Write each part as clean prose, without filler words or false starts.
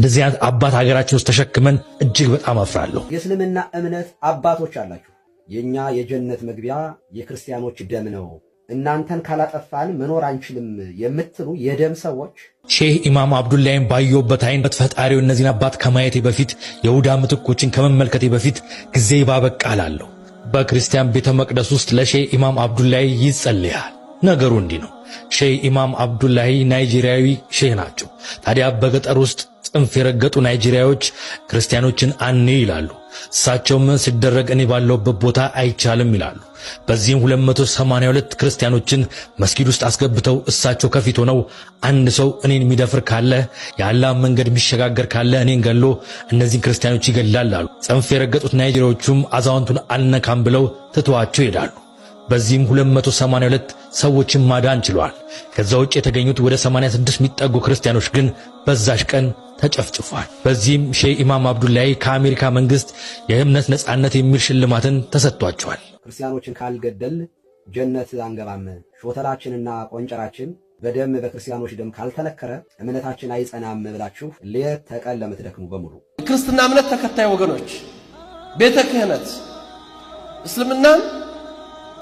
እንደዚህ አይነት አባት ሀገራችን ውስጥ ተሸክመን እጅግ በጣም አፍራለሁ። የእስልምና እምነት አባቶች አላችሁ። የኛ የጀነት መግቢያ የክርስቲያኖች ደም ነው፣ እናንተን ካላጠፋን መኖር አንችልም የምትሉ የደም ሰዎች ሼህ ኢማም አብዱላሂን ባየሁበት አይን ፈጣሪው እነዚህን አባት ከማየቴ በፊት የይሁዳ ምትኮችን ከመመልከቴ በፊት ጊዜ ባበቃ እላለሁ። በክርስቲያን ቤተ መቅደስ ውስጥ ለሼህ ኢማም አብዱላሂ ይጸልያል። ነገሩ እንዲህ ነው። ሼህ ኢማም አብዱላሂ ናይጄሪያዊ ሼህ ናቸው። ታዲያ በገጠር ውስጥ ጽንፍ የረገጡ ናይጄሪያዎች ክርስቲያኖችን አን ይላሉ። እሳቸውም ሲደረግ እኔ ባለሁበት ቦታ አይቻልም ይላሉ። በዚህም 282 ክርስቲያኖችን መስጊድ ውስጥ አስገብተው እሳቸው ከፊት ሆነው አንድ ሰው እኔን የሚደፍር ካለ የአላህ መንገድ የሚሸጋገር ካለ እኔን ገሎ እነዚህን ክርስቲያኖች ይገላል አሉ። ጽንፍ የረገጡት ናይጄሪያዎቹም አዛውንቱን አልነካም ብለው ትተዋቸው ይሄዳሉ። በዚህም 282 ሰዎችን ማዳን ችሏል። ከዛ ውጭ የተገኙት ወደ 86 የሚጠጉ ክርስቲያኖች ግን በዛሽ ቀን ተጨፍጭፏል። በዚህም ሼህ ኢማም አብዱላሂ ከአሜሪካ መንግስት የእምነት ነጻነት የሚል ሽልማትን ተሰጥቷቸዋል። ክርስቲያኖችን ካልገደል ጀነት አንገባም፣ ሾተላችንና ቆንጨራችን በደም በክርስቲያኖች ደም ካልተነከረ እምነታችን አይጸናም ብላችሁ ሌት ተቀን ለምትደክሙ በሙሉ ክርስትና እምነት ተከታይ ወገኖች ቤተ ክህነት እስልምናን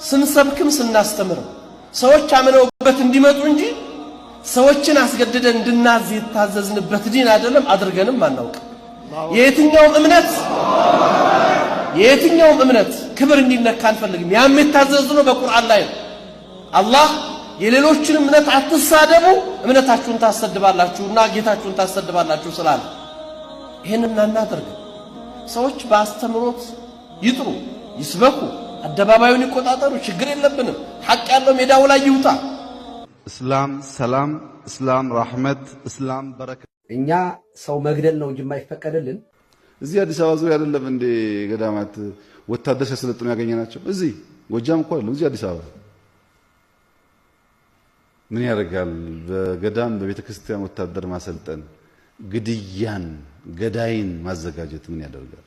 ስንሰብክም ስናስተምር ሰዎች አምነውበት እንዲመጡ እንጂ ሰዎችን አስገድደን እንድናዝ የታዘዝንበት ዲን አይደለም። አድርገንም አናውቅ። የየትኛውም እምነት ክብር እንዲነካ አንፈልግም። ያም የታዘዝነው በቁርአን ላይ ነው። አላህ የሌሎችን እምነት አትሳደቡ እምነታችሁን ታሰድባላችሁና ጌታችሁን ታሰድባላችሁ ስላለ ይሄንን እናናደርግ። ሰዎች በአስተምሮት ይጥሩ፣ ይስበኩ፣ አደባባዩን ይቆጣጠሩ። ችግር የለብንም። ሐቅ ያለው ሜዳው ላይ ይውጣ። እስላም ሰላም፣ እስላም ረህመት፣ እስላም በረከት። እኛ ሰው መግደል ነው እንጂ የማይፈቀድልን እዚህ አዲስ አበባ ዙሪያ አይደለም እንደ ገዳማት ወታደር ሲያሰለጥኑ ያገኘናቸው። እዚህ ጎጃም እኮ አይደለም፣ እዚህ አዲስ አበባ ምን ያደርጋል? በገዳም በቤተ ክርስቲያን ወታደር ማሰልጠን፣ ግድያን፣ ገዳይን ማዘጋጀት ምን ያደርጋል?